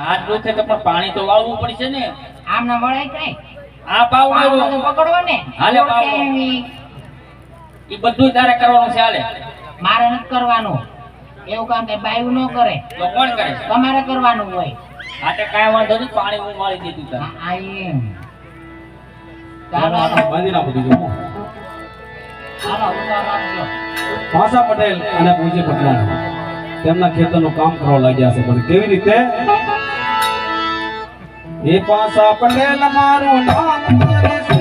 હાથ દુખે તો પણ પાણી તો વાળવું પડશે ને. આમ ના મળે કઈ. આ પાવ પાવડો પકડવો ને. હાલે પાવ. ઈ બધું તારે કરવાનું છે. હાલે મારે નથી કરવાનું. એવું કામ કે બાયું ન કરે તો કોણ કરે? તમારે કરવાનું હોય. આટે કાઈ વાંધો નહીં, પાણી હું વાળી દીધું તને. આ એમ. ચાલો બાંધી નાખો દીધું. ચાલો ઉતાર રાખજો. ભાષા પટેલ અને પૂજ્ય પટલાણ તેમના ખેતરનું કામ કરવા લાગ્યા છે. પણ કેવી રીતે? એ ભાષા પટેલ મારું નામ કરે છે.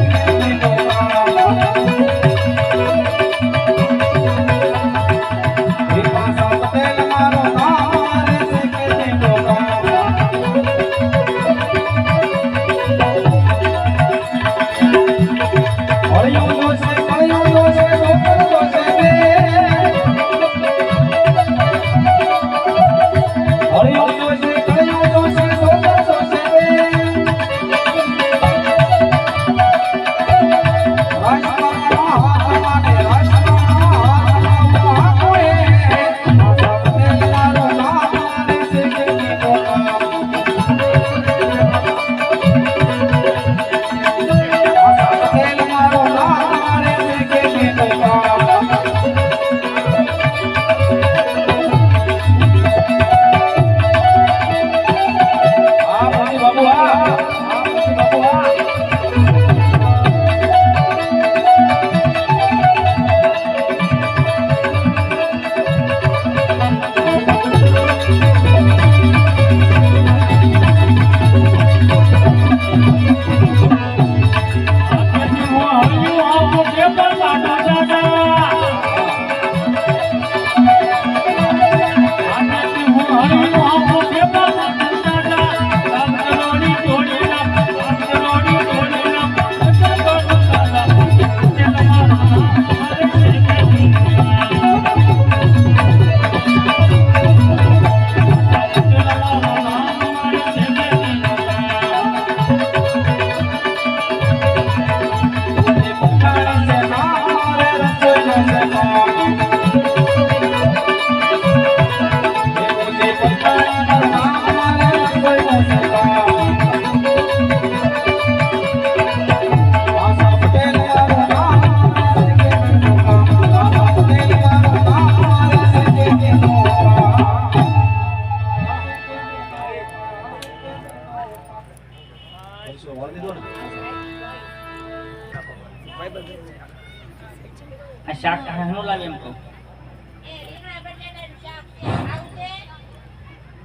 આ શાક કાઢવાનું લાગે એમ કહું.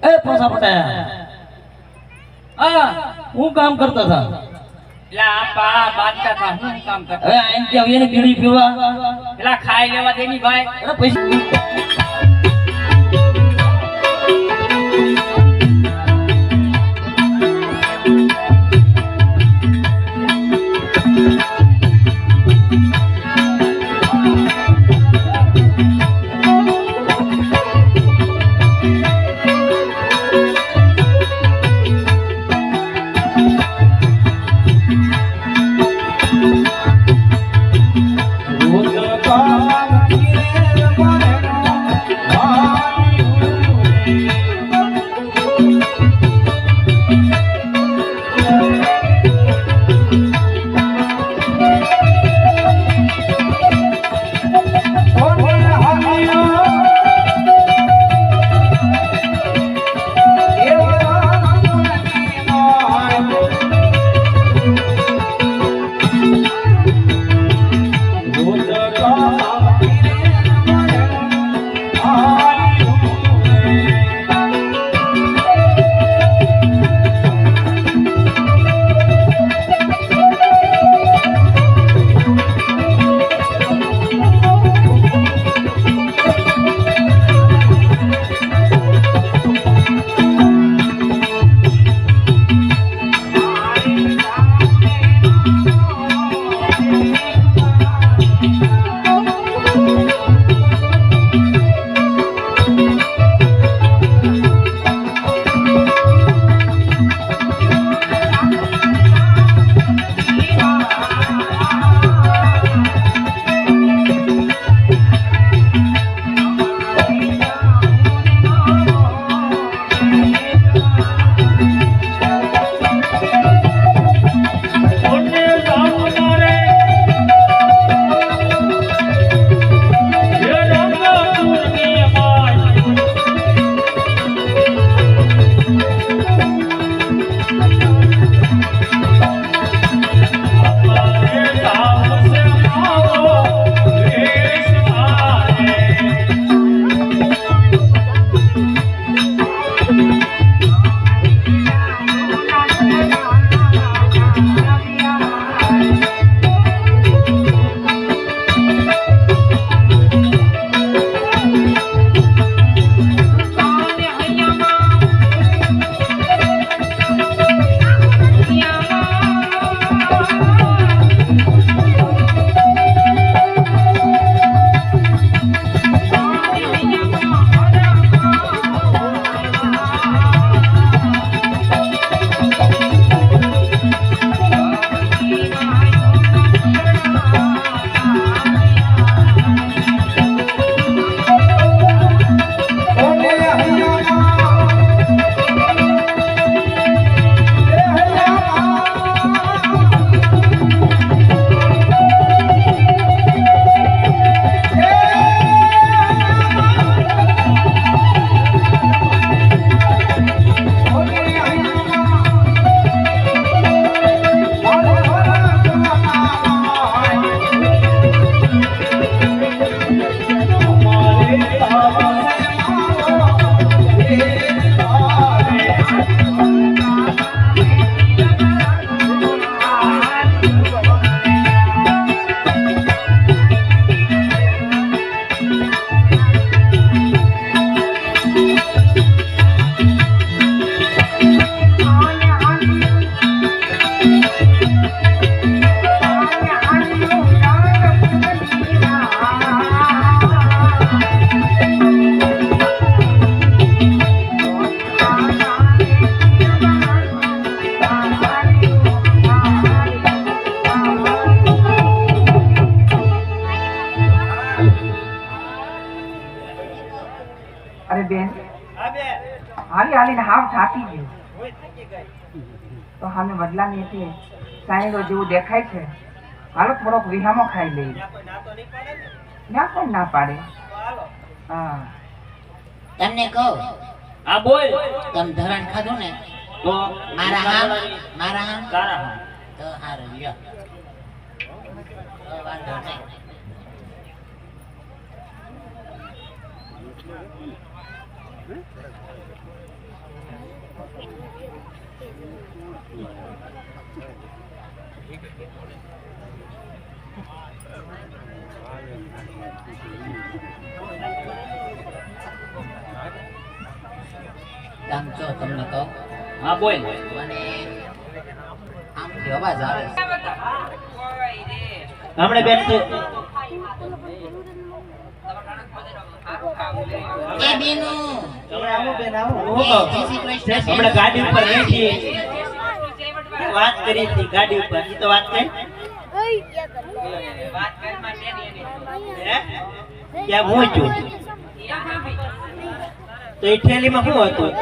એ ભાષા પટેલ, હું કામ કરતા હતા. એટલે આ પા બાંધતા હતા. હું કામ કરતા? હવે અહીંથી આવીને બીડી પીવા. પેલા ખાઈ લેવા દેની ભાઈ. અરે પૈસા હાવ થાકી ગયું. તો સામે વડલાની હતી સાયલો જેવું દેખાય છે. હાલો થોડોક વિહામો ખાઈ લઈએ. ના કોઈ ના પાડે. હા તમને કહું હા બોલ તમે ધરણ ખાધું ને તો મારા હામ તારા હામ. તો હારું લ્યો. તો વાંધો નહીં. આમ જો તમને કહું હા બોલ મને આમથી અવાજ આવે છે. હમણે બેન તો એ બેનો હમણે આવો બેન આવો હું એ કહું જય શ્રી કૃષ્ણ. હમણે ગાડી ઉપર બેઠી વાત કરી હતી ગાડી ઉપર ઈ તો વાત કરી હે ક્યાં પહોંચ્યું તો એ થેલીમાં શું હતું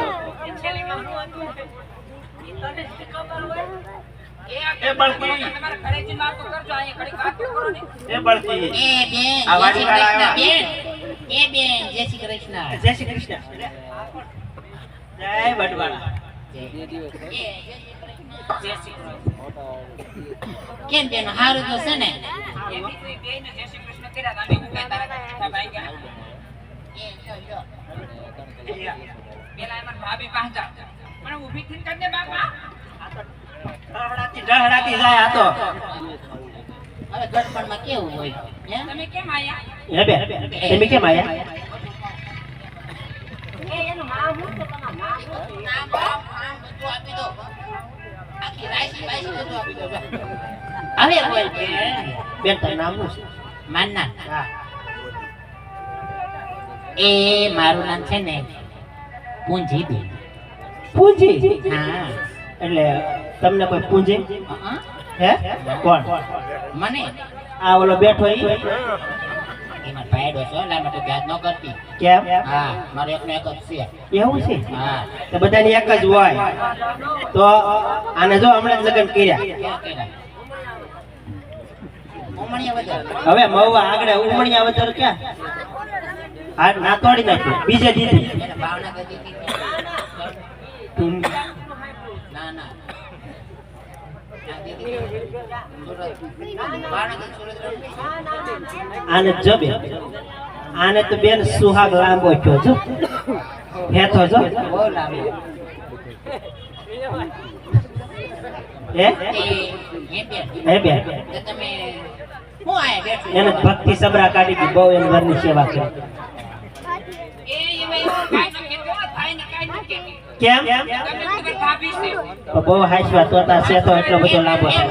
એ બળતી એ બળતી એ બેન આ જય વાડી શ્રી વાળા કૃષ્ણ બેન. એ બેન જય શ્રી કૃષ્ણ. જય શ્રી કૃષ્ણ જય વડવાળા એ જય શ્રી કૃષ્ણ. કેમ બેન હારું તો છે ને? એ લ્યો, લ્યો. ઢહડાતી જાય આ તો હવે ગડપણમાં કેવું હોય હે? હે બે તમે કેમ આયા નામ, બાપ, નામ બધું આપી દો. આખી રાશિ બાશિ બધું આપી દો. હવે બોલ બેન. બેન તારું નામ શું છે માનના. હા એ મારું નામ છે ને પૂંજીબેન. પૂંજી હા. એટલે તમને કોઈ પૂંજે હા. હે કોણ મને આ ઓલો બેઠો ઈ એમાં પાયડો છો એટલે માટે વ્યાજ ન કરતી. કેમ હા મારો એકનો એક જ છે. એવું છે હા તો બધાની એક જ હોય તો આને જો હમણાં જ લગ્ન કર્યા ક્યાં કર્યા? ઉમણિયા વધારે. હવે મહુવા આગળ ઉમણિયા વતર ક્યાં આ ના તોડી નાખ્યું બીજે દીધી એને ભાવનગર દીધી હતી. ના ના આ દીધી હતી. સુરત. ભાવનગર સુરત રહું. આને જબે આને તો બેન સુહાગ લાંબો થયો જો હેતો જો બહુ લાંબી. હે એ બેન હે બેન તો તમે હું આયા બેઠું એને ભક્તિ સબરા કાઢી હતી બહુ એમ ઘરની સેવા કરી કેમ તો બહુ હાસવા તોતા છે તો એટલો બધો લાંબો છે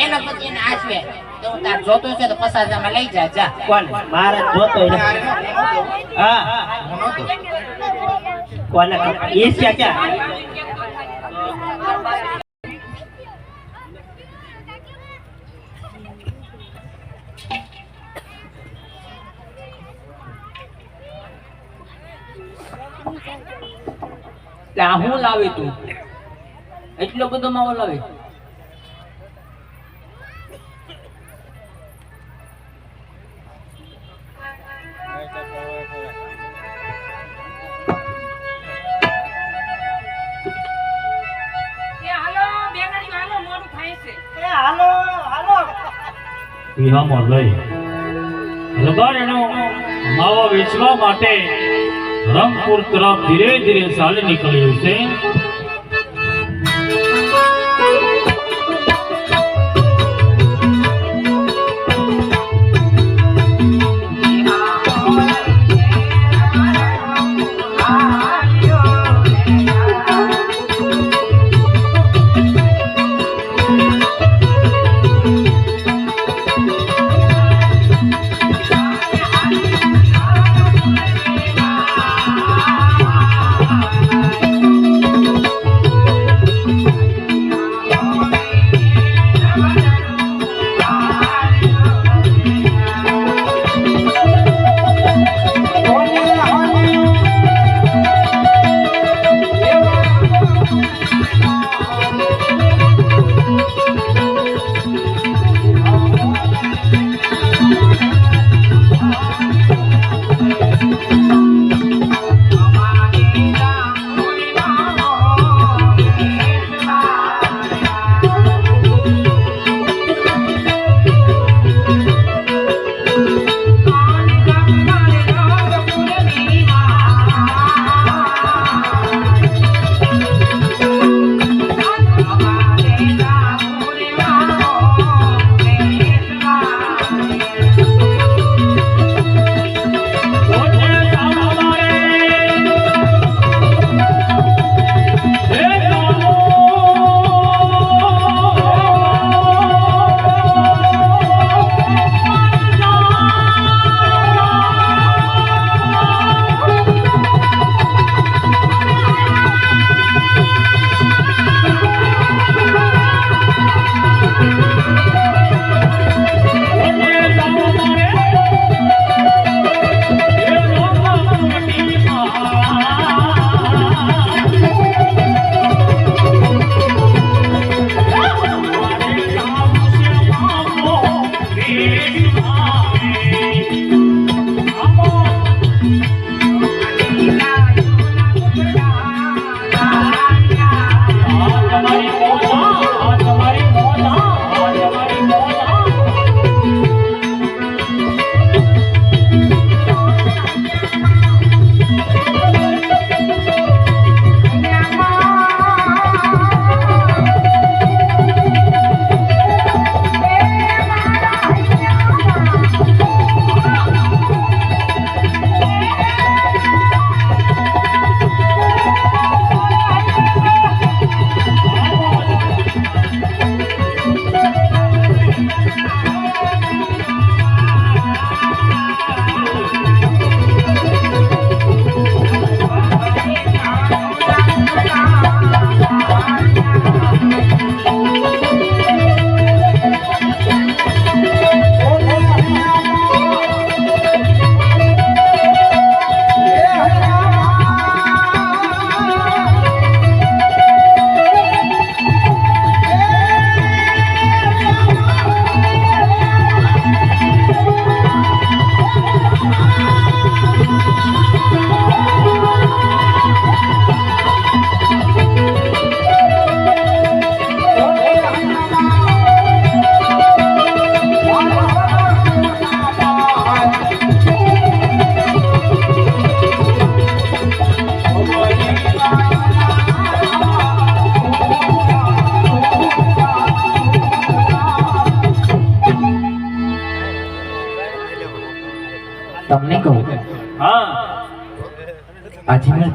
એનો પછી એને આશવે તો હું તાર જોતો છે તો 50,000 માં લઈ જા જા. કોણ મારે જોતો હા કોને એ છે ક્યાં ત્યાં હું લાવી તું એટલો બધો માવો લાવી વિહામાં લઈ લગાડેનો માવો વેચવા માટે રંગપુર તરફ ધીરે ધીરે ચાલી નીકળ્યું છે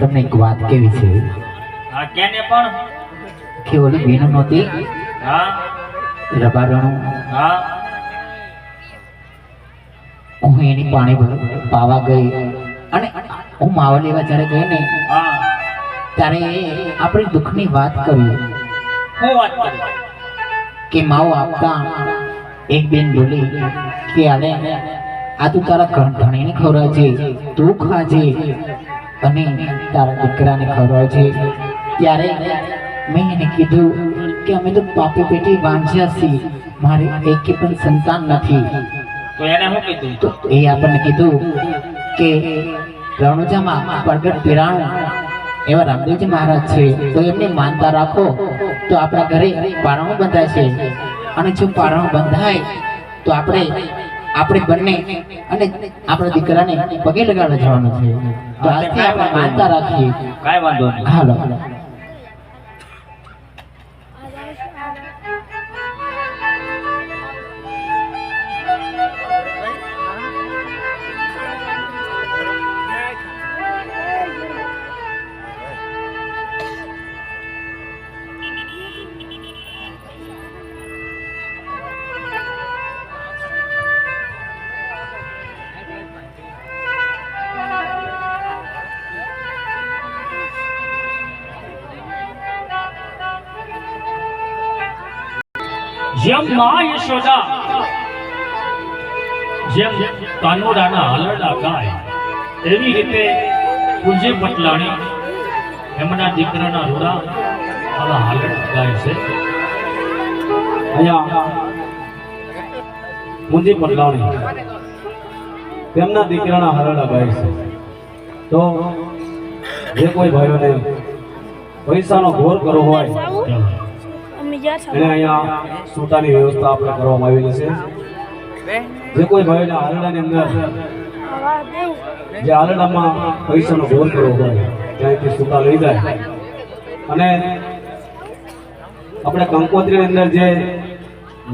તમને એક વાત કેવી છે હા કેને પણ કે ઓલી બેનો નહોતી હા રબારણું હા હું એની પાણી પાવા ગઈ અને હું માવા લેવા જ્યારે ગઈ ને હા ત્યારે આપણી દુઃખની વાત કરી હું વાત કરું કે માવો આપતા એક બેન બોલી કે આલે આ તું તારા ધણીને ખવડાવજે તું ખાજે અને તારા દીકરાને ખવડાવજે ત્યારે મેં એને કીધું કે અમે તો પાપે પેટી વાંચ્યા છીએ મારે એક પણ સંતાન નથી તો એને શું કીધું તો એ આપણને કીધું કે રણુજામાં પ્રગટ પીરાણું એવા રામદેવજી મહારાજ છે તો એમને માનતા રાખો તો આપણા ઘરે પારણું બંધાય છે અને જો પારણું બંધાય તો આપણે બંને અને આપણા દીકરાને પગે લગાડવા જવાનું છે તો આજથી આપણે માનતા રાખીએ કાંઈ વાંધો નહીં હાલો જેમ મા યશોદા જેમ કાનોડાના હાલરડા ગાય એવી રીતે પૂજ્ય પટલાણી એમના દીકરાના રૂડા આવા હાલરડા ગાય છે. અહીંયા મુંજી પટલાણી તેમના દીકરાના હરડા ગાય છે. તો જે કોઈ ભાઈઓને પૈસાનો ઘોર કરવો હોય એને અહીંયા સૂટાની વ્યવસ્થા આપણે કરવામાં આવેલી છે. જે કોઈ ભાઈઓને હાલડાની અંદર જે હાલડામાં પૈસાનો ઘોર કરવો હોય ત્યાંથી સૂટા લઈ જાય અને આપણે કંકોત્રીની અંદર જે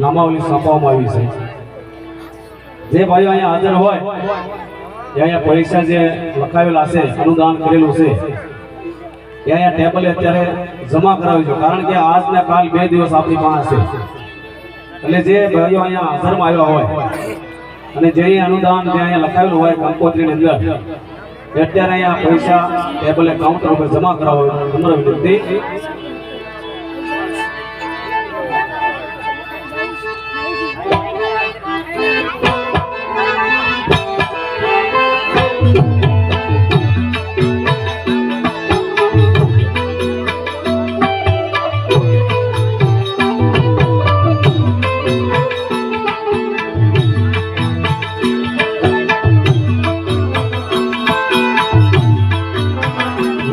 નામાવલી છાપવામાં આવી છે જે ભાઈઓ અહીંયા હાજર હોય એ અહીંયા પૈસા જે લખાવેલા છે અનુદાન કરેલું છે એ અહીંયા ટેબલે અત્યારે જમા કરાવી છે કારણ કે આજ ને કાલ 2 દિવસ આપણી પાસે છે એટલે જે ભાઈઓ અહીંયા હાજરમાં આવ્યા હોય અને જે અનુદાન જે અહીંયા લખાવેલું હોય કંકોત્રીની અંદર અત્યારે અહીંયા પૈસા ટેબલે કાઉન્ટર ઉપર જમા કરાવો નમ્ર વિનંતી.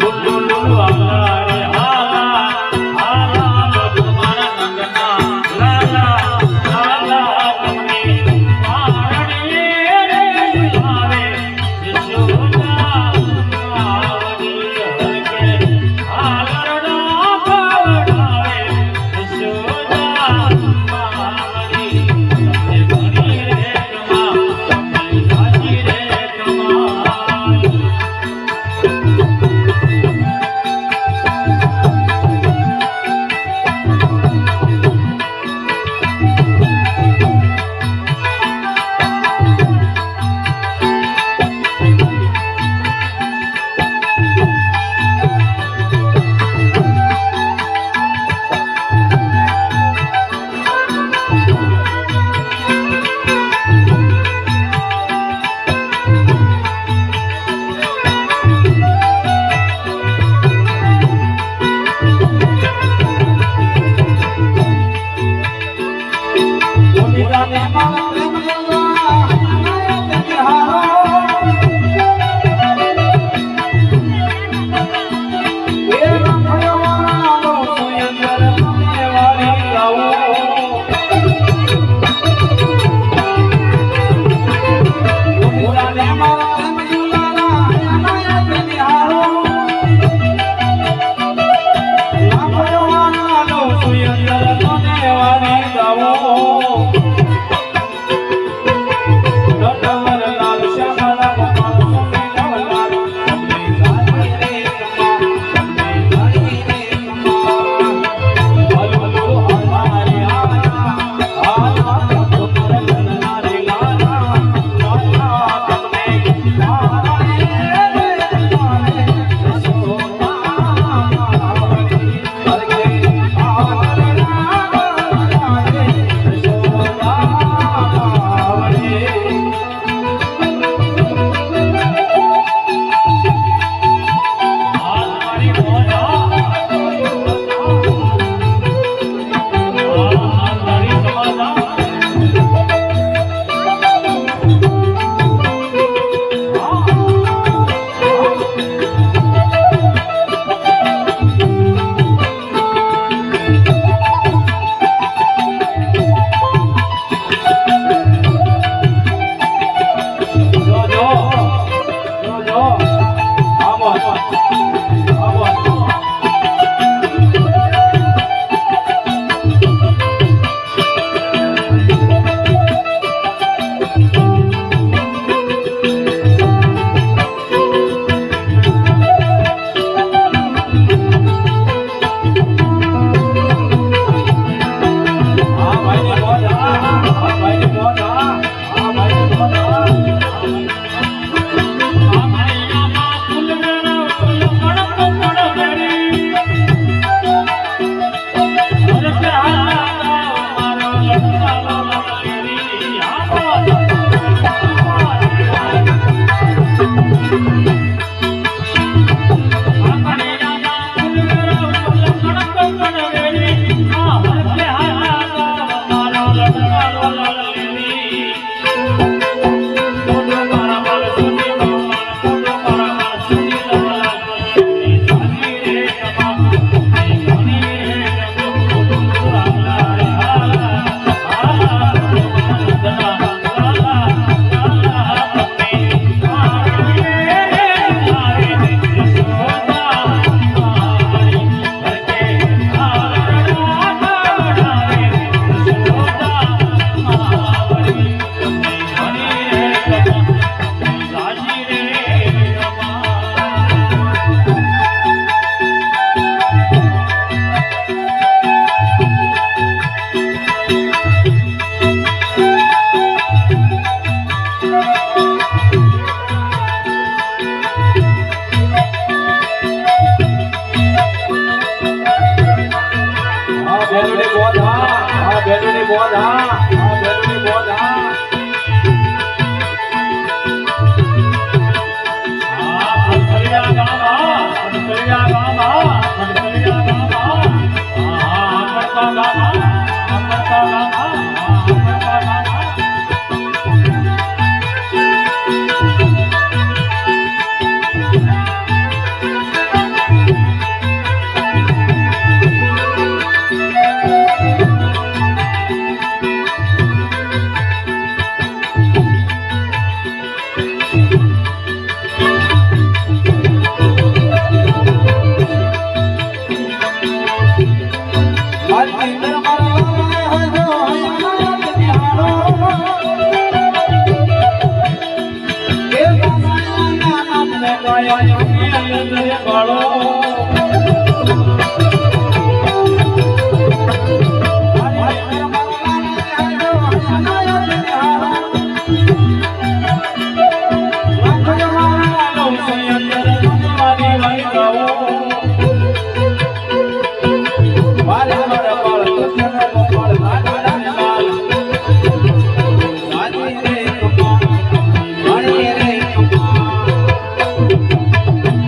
લુલુ લુલુ આલા રે આલા બોધા આ બેનની બોધા આ બેનની બોધા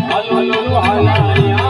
હાલો હાલો હાલા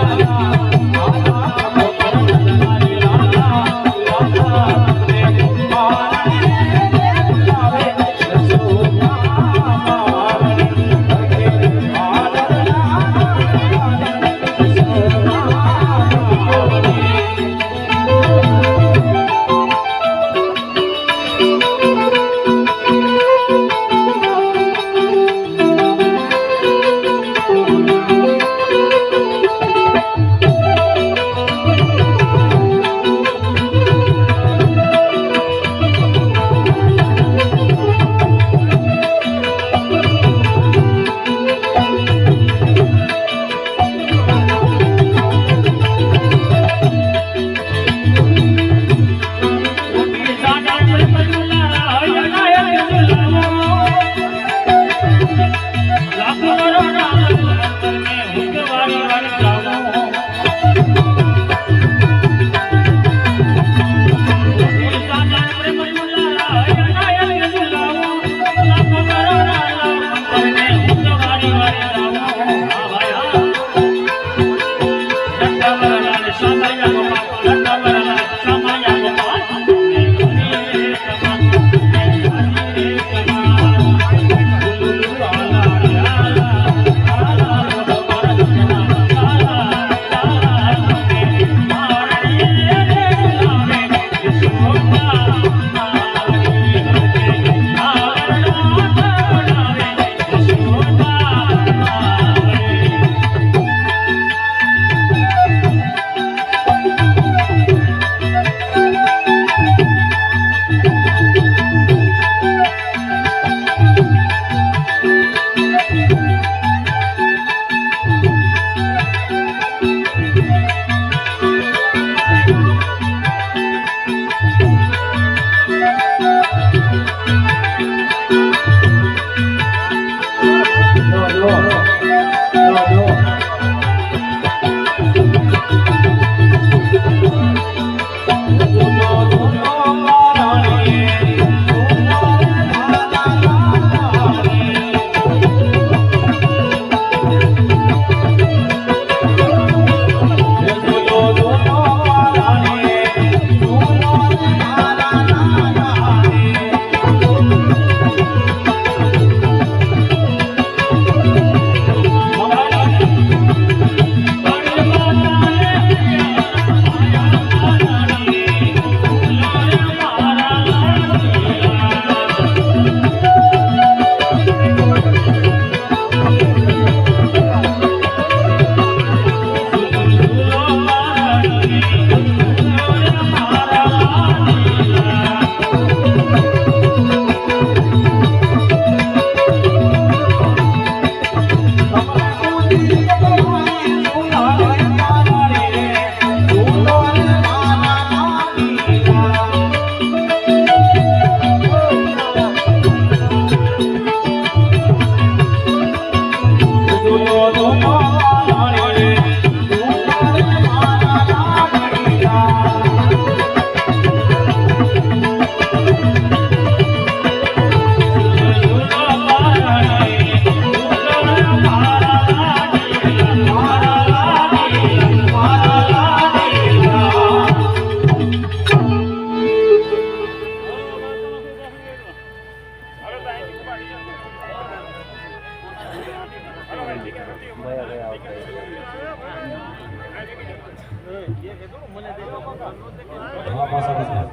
હા પાછા પાછા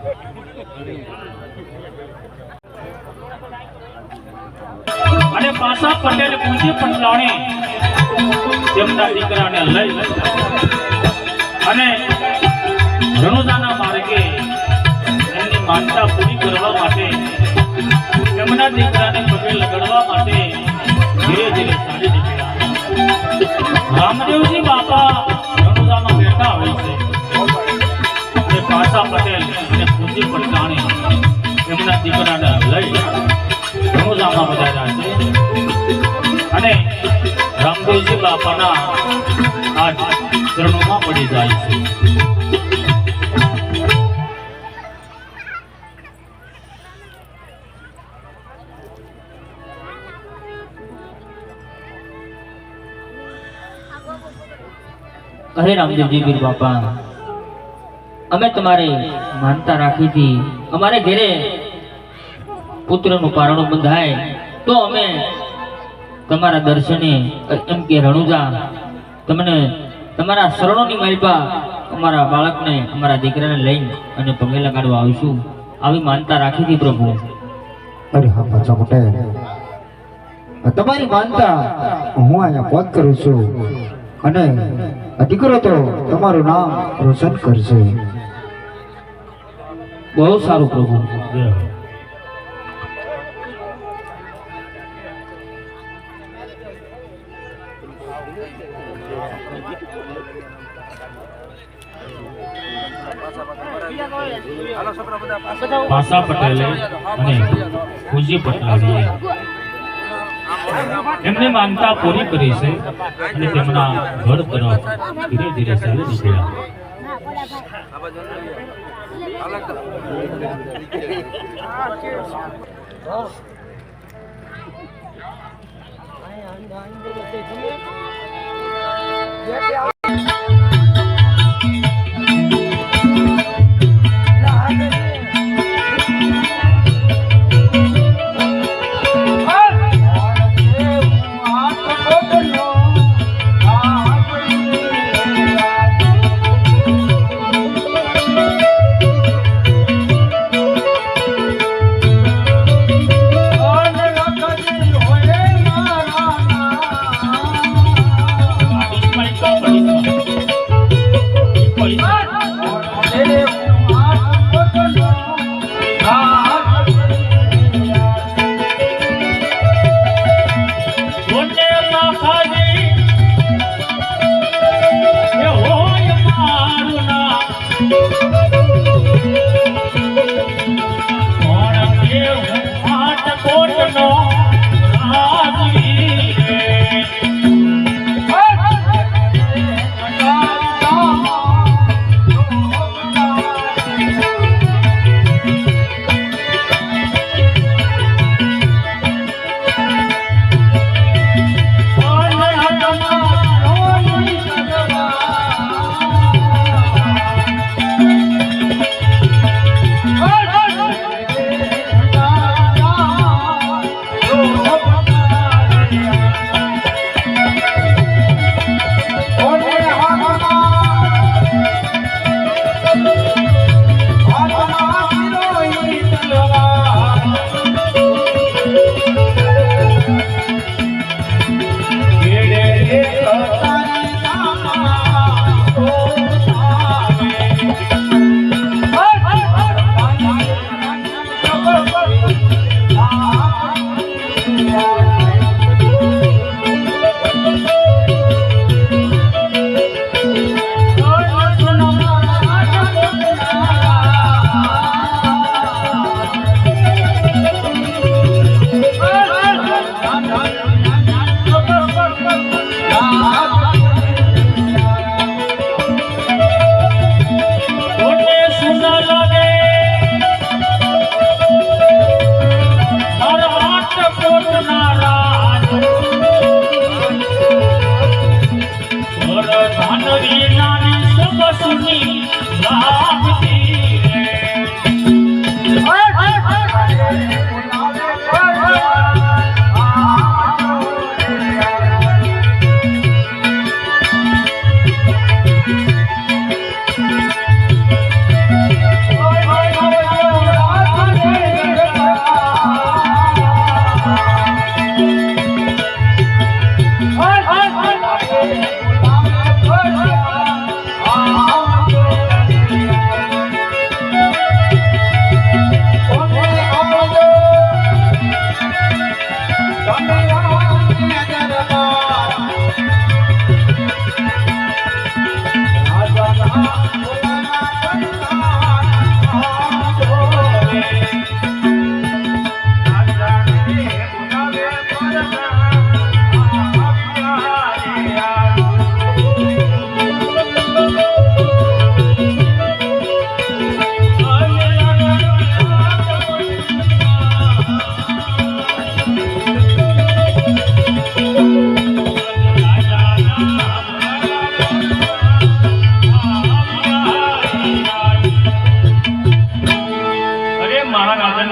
અને પાસા પટેલ પૂજ્ય પટલાણી તેમના દીકરાને લઈ અને રણુજાના માર્ગે એમની માનતા પૂરી કરવા માટે એમના દીકરાને પગે લગાડવા માટે ધીરે ધીરે ચાલી નીકળ્યા. રામદેવજી બાપા રણુજામાં બેઠા હોય છે અને પાસા પટેલ અને પૂજ્ય પટલાણી એમના દીકરાને લઈ રણુજામાં પધાર્યા છે અને રામદેવજી બાપાના આ ચરણોમાં પડી જાય છે. અરે રામદેવજી વીર બાપા, અમે તમારે માનતા રાખી હતી અમારે ઘરે પુત્રનું પારણું બંધાય તો અમે તમારા દર્શને એમ કે રણુજા તમને તમારા શરણોની માલપા અમારા બાળકને અમારા દીકરાને લઈને અને પગે લગાડવા આવીશું, આવી માનતા રાખી હતી પ્રભુ. અરે હા પાછા પટેલ, તમારી માનતા હું અહીંયા પદ કરું છું અને આ દીકરો તો તમારું નામ રોશન કરશે. બહુ સારું પ્રભુ. પાસા પટેલે અને પૂજ્ય પટલાણીએ એમને માનતા પૂરી કરી છે અને તેમના ઘર તરફ ધીરે ધીરે ચાલી નીકળ્યા.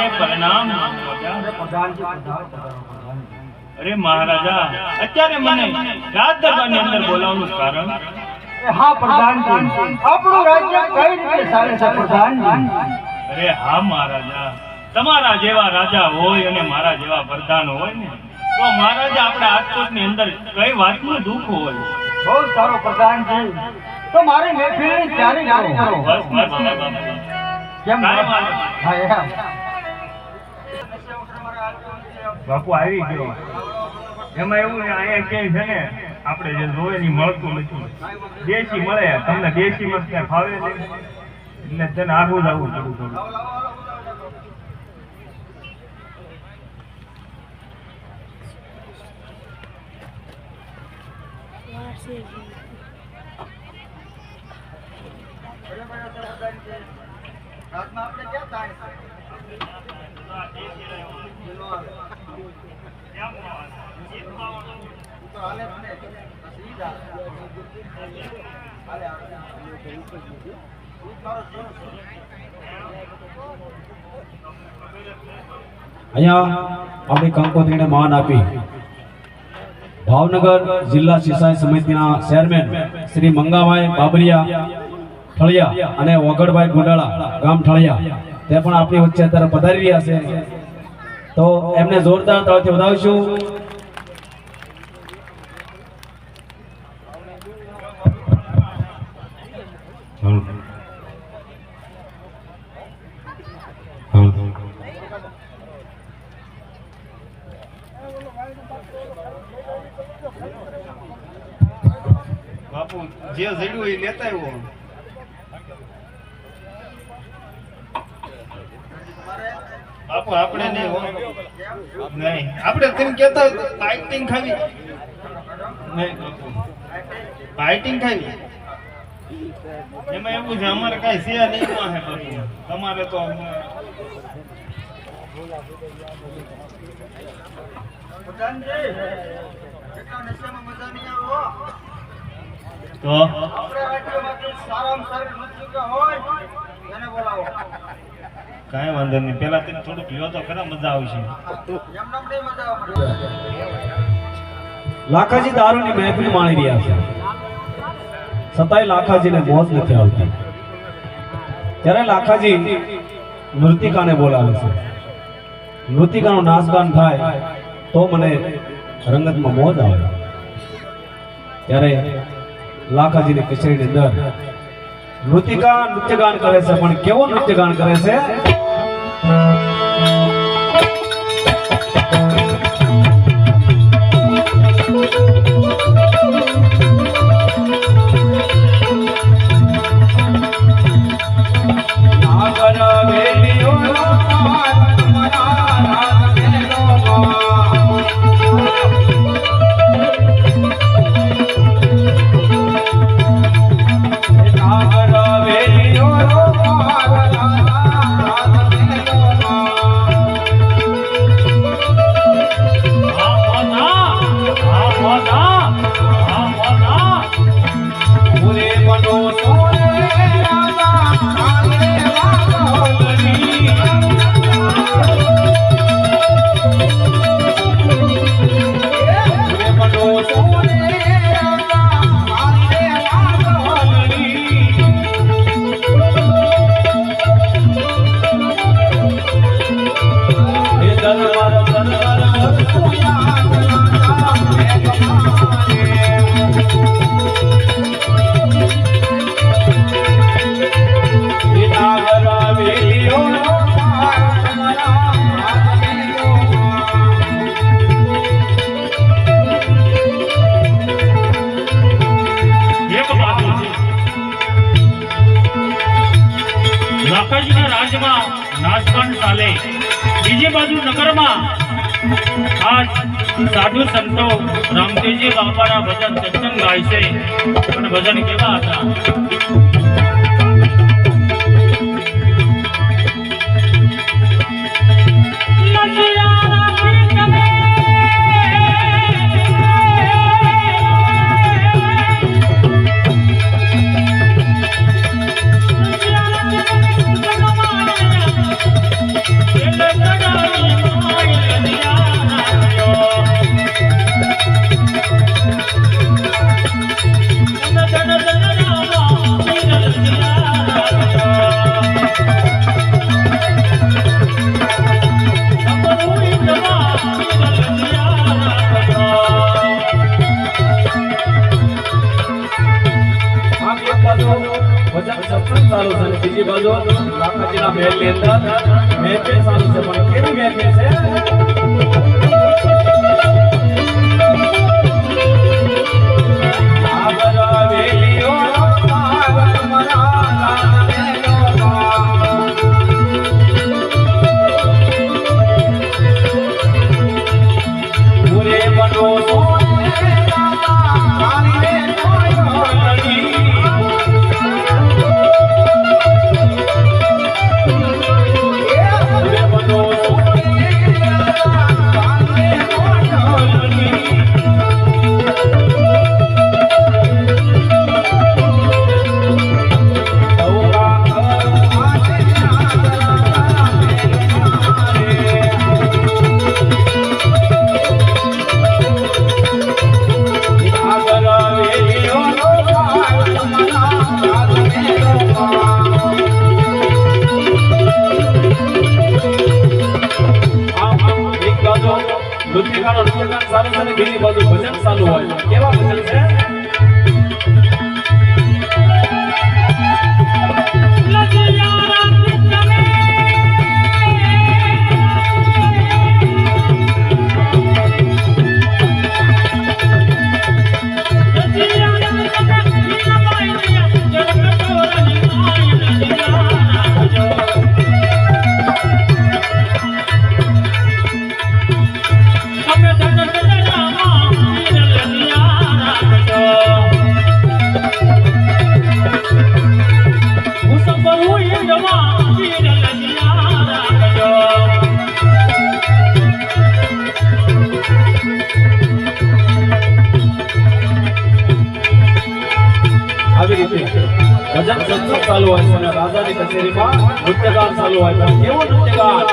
મને પ્રણામ અરે મહારાજા અત્યારે મને રાજ દરબારની અંદર બોલાવવાનું કારણ હા પ્રધાનજી, આપણું રાજ્ય કઈ રીતે ચાલે છે પ્રધાનજી? અરે હા મહારાજા, તમારા જેવા રાજા હોય અને મારા જેવા પ્રધાન હોય ને તો મહારાજા આપણા રાજકોટની અંદર કઈ વાતનું દુઃખ હોય. બહુ સારો પ્રધાનજી, તો મારી મહેફિલની તૈયારી કરો. બસ બસ બસ. કેમ કાંઈ વાંધો નહીં. હા એમ. બાપુ આવી ગયો. એમાં એવું છે અહીંયા ક્યાંય છે ને આપણે જે જોઈએ ને મળતું નથી. દેશી મળે, તમને દેશી મત ક્યાં ફાવે નહીં એટલે તેને આગું જ આવવું પડ્યું થોડું. અહીંયા આપણી કંકોત્રીને માન આપી ભાવનગર જિલ્લા સિંચાઈ સમિતિના ચેરમેન શ્રી મંગાભાઈ બાબરિયા ઠળિયા અને વગડભાઈ ગુંડાળા ગામ ઠળિયા તે પણ આપણી વચ્ચે અત્યારે પધારી રહ્યા છે, તો એમને જોરદાર તાળીથી વધાવીશું. બાપુ જે જડ્યું એ લેતા આવ્યો. બાપુ આપણે નહીં આપણે તેમ કહેતા ફાઇટિંગ ખાવી નહીં બાપુ, ફાઇટિંગ ખાવી એમાં એવું છે અમારે કાંઈ છે નહીં માં હે બાપુ. તમારે તો તો કાંઈ વાંધો નહીં, પેલા તેને થોડુંક લ્યો તો ખરા, મજા આવશે. લાખાજી દારૂની મહેફિલ માણી રહ્યા છે, છતાંય લાખાજીને મોજ નથી આવતી. ત્યારે લાખાજી નૃતિકાને બોલાવે છે. નૃતિકાનું નાચગાન થાય તો મને રંગતમાં મોજ આવે. ત્યારે લાખાજીની કચેરીની અંદર નૃતિકા નૃત્યગાન કરે છે, પણ કેવો નૃત્યગાન કરે છે? લાખાજીના રાજમાં નાચગાન ચાલે, બીજી બાજુ નગરમાં આજ સાધુ સંતો રામદેવજી બાપાના ભજન સત્સંગ ગાય છે. અને ભજન કેવા હતા? બીજી બાજુ કાકાજીના મહેલની અંદર મહેફિલ ચાલુ છે, પણ કેવી મહેફિલ છે? નૃત્યગાન ચાલુ છે ને બીજી બાજુ ભજન ચાલુ હોય. કેવા ભજન છે? આવી રીતે ભજન સત્સંગ ચાલુ હોય છે અને રાજાની કચેરીમાં નૃત્યગાન ચાલુ હોય છે. કેવું નૃત્યગાન?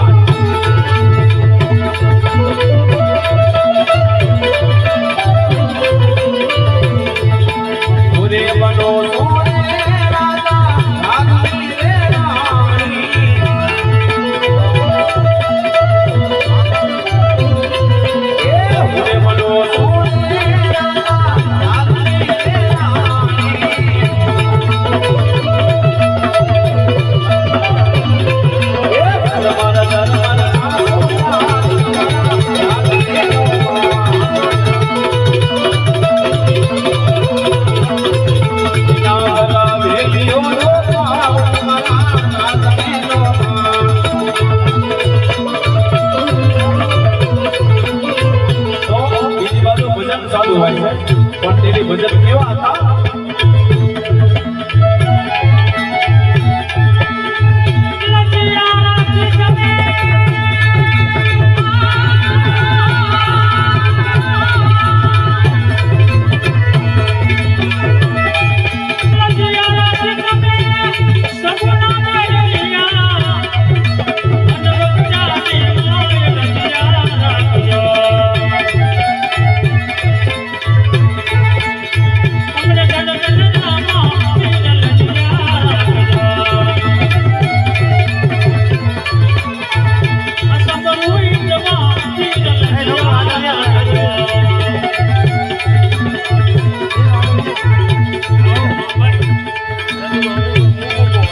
પૂરે બનો સોને રાજા રાગની રે રાણી. પૂરે બનો સોને રાજા રાગની રે ચાલુ હોય છે, પણ તેની ભજન કેવા હતા?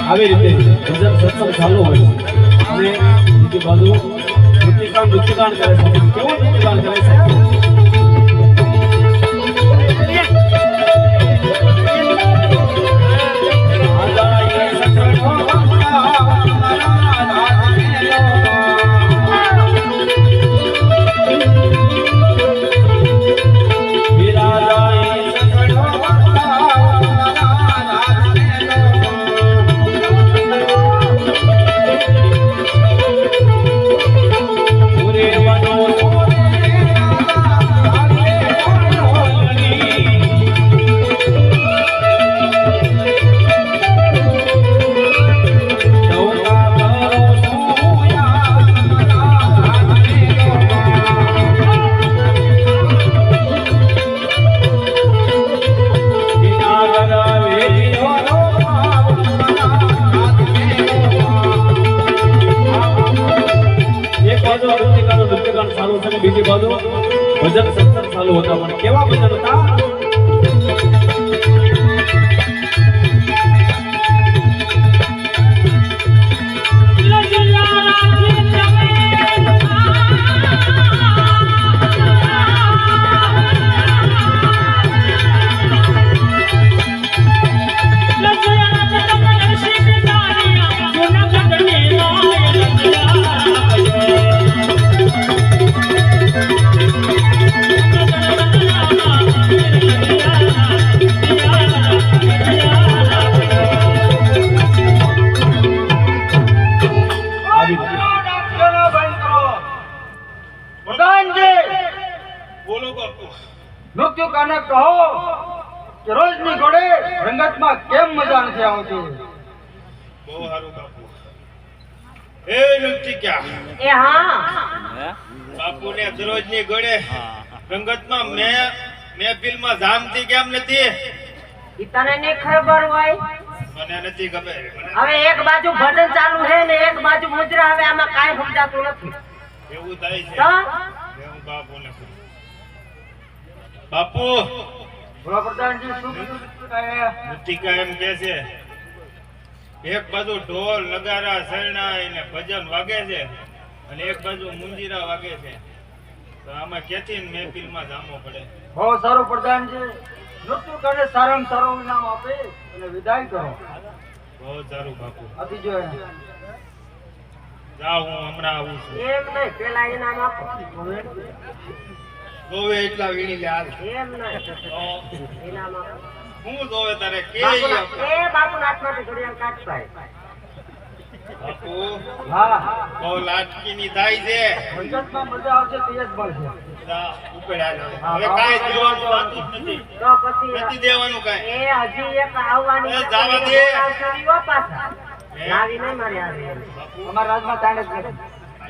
આવી રીતે ભજન સત્સંગ ચાલુ હોય છે અને બીજી બાજુ નૃત્યગાન કરે છે. કેવું નૃત્યગાન કરે છે? નૃત્યગાન ચાલુ છે અને બીજી બાજુ ભજન સત્સંગ ચાલુ હતા, પણ કેવા ભજન હતા? નૃત્યકારને કહો કે રોજની ઘોડે રંગતમાં કેમ મજા નથી આવતી. બહુ સારું બાપુ. એ નૃત્યિકા એ હા બાપુને દરરોજની ઘોડે રંગતમાં મહેફિલમાં જામતી કેમ નથી? ઈ તને નહીં ખબર હોય. મને નથી ખબર. હવે એક બાજુ ભજન ચાલુ છે ને એક બાજુ મુજરા. હવે આમાં કાંઈ સમજાતું નથી. એવું થાય છે. તો એવું બાપુને કહું. બાપુ બોલો પ્રધાનજી, શું કીધું નૃત્યકારે? નૃત્યિકા એમ કે છે એક બાજુ ઢોલ નગારા શરણાઈ ને ભજન વાગે છે અને એક બાજુ મુંજીરા વાગે છે, તો આમાં ક્યાંથી મહેફિલમાં જામો પડે? બહુ સારું પ્રધાનજી, નૃત્યકારને સારામાં સારું ઇનામ આપે અને વિદાય કરો. બહુ સારું બાપુ. આપી જો એને. જાઓ, હું હમણાં આવું છું. એમ નહીં, પેલા ઇનામ આપો. જોવે એટલા વીણી લે હાલ. એમ નહીં, ઇનામ આપો. હું જોવે તારે કે બાપુના હાથમાંથી ઘડિયાળ કાઢવાય. બાપુ હા, બહુ લાટકીની થાય છે. રંગતમાં મજા આવશે તે જ મળશે. જા, ઉપર હાલ હવે. હવે કાંઈ દેવાનું થતું જ નથી. તો પછી નથી દેવાનું કાંઈ. એ હજી એક આવવાની એ છે, જવા દે. એ આવશે ઈ પાછા. લાવી નહીં મારી આવી. અમારા રાજમાં તાણે જ નથી.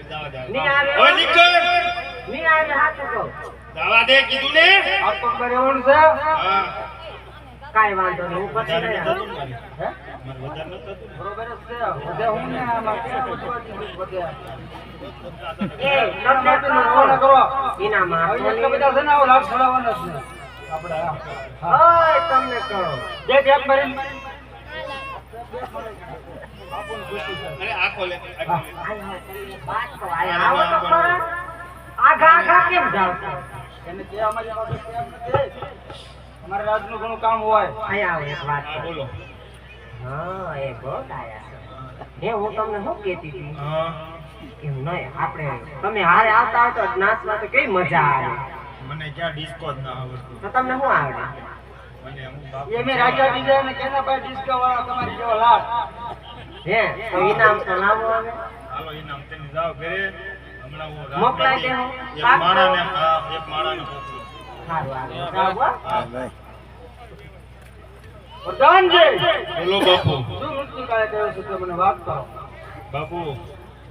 જવા દે. નહીં આવે. હવે નીકળ. નહીં આવે હાથે કહો. જવા દે કીધું ને. આ તો ઉપર રહેવાનું છે. હા. કાંઈ વાંધો નહીં, હું પછી વધારે નહીં નતું આવું. ને મારે. મારે વધારે નતું ને. બરોબર જ છે. વધે હું ને આમાં કેમ બધું વધે. એ તમને રવાના કરો. ઇનામ હવે આપો એટલા બધા છે ને આવો લાભ છોડાવવાનો જ છે આપણે. હા. ઓય તમને કહો. જે ટેપ મારીને અરે આખો લે, આખો લે. વાત તો આવો તો ખરા. આઘા આઘા કેમ જાવ છો? એને જે અમારી પાસે કેમ નથી. અમારે રાજનું ઘણું કામ હોય. અહીંયા આવો એક વાત હા, કહું. બોલો. હા, એ ગોટ આયા. હે હું તમને શું કહેતી હતી હા. કે નહીં આપણે તમે હારે આવતા હોય તો નાચમાં તો કેવી મજા આવે. મને ક્યાં ડિસ્કો જ ના આવડતું. તો તમને શું આવડે? મને હું બાપુ એ મેં રાજા દીધા અને કેના પાસે ડિસ્કો વાળા તમારી જેવો લાભ. હે તો ઇનામ તો લાવો આવે. હાલો ઇનામ તેની જાઓ ઘરે. હમણાં હું રાત મોકલાઈ નથી. દેવું. એક માણાને હા, એક માણાને મોકલું. સારું આવે. જાઓ હો. પ્રધાનજી, બોલો બાપુ. શું નૃત્યકારે કહ્યું છે તે મને વાત કરો. બાપુ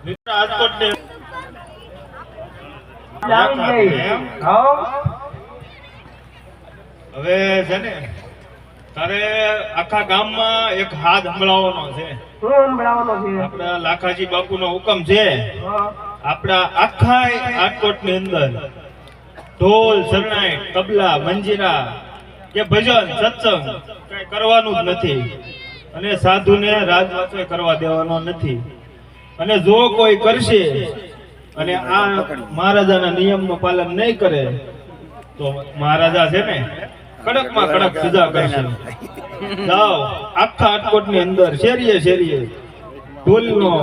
મિત્ર રાજકોટ ને એમ? હા. હવે છે ને તારે આખા ગામમાં એક હાથ સંભળાવવાનો છે. શું સંભળાવવાનો છે? આપણા લાખાજી બાપુનો હુકમ છે. હા. આપણા આખા રાજકોટની અંદર ઢોલ શરણાઈ તબલા મંજીરા કે ભજન સત્સંગ કઈ કરવાનું જ નથી અને સાધુને રાજવાસો કરવા દેવાનો નથી. અને જો કોઈ કરશે અને આ મહારાજાના નિયમનું પાલન નહીં કરે તો મહારાજા છે ને કડકમાં કડક સજા કરશે. જાઓ આખા રાજકોટની અંદર શેરીએ શેરીએ ઢોલનો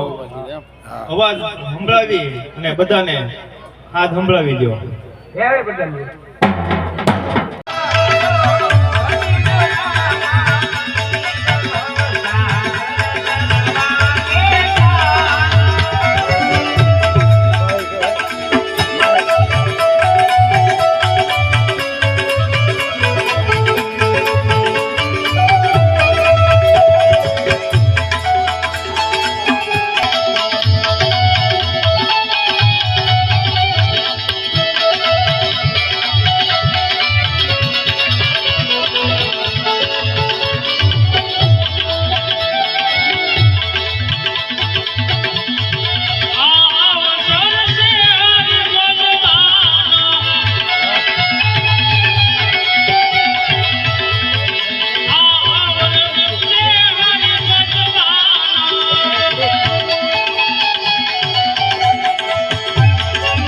અવાજ સંભળાવી અને બધાને હાથ સંભળાવી દો. હે પ્રધાનજી.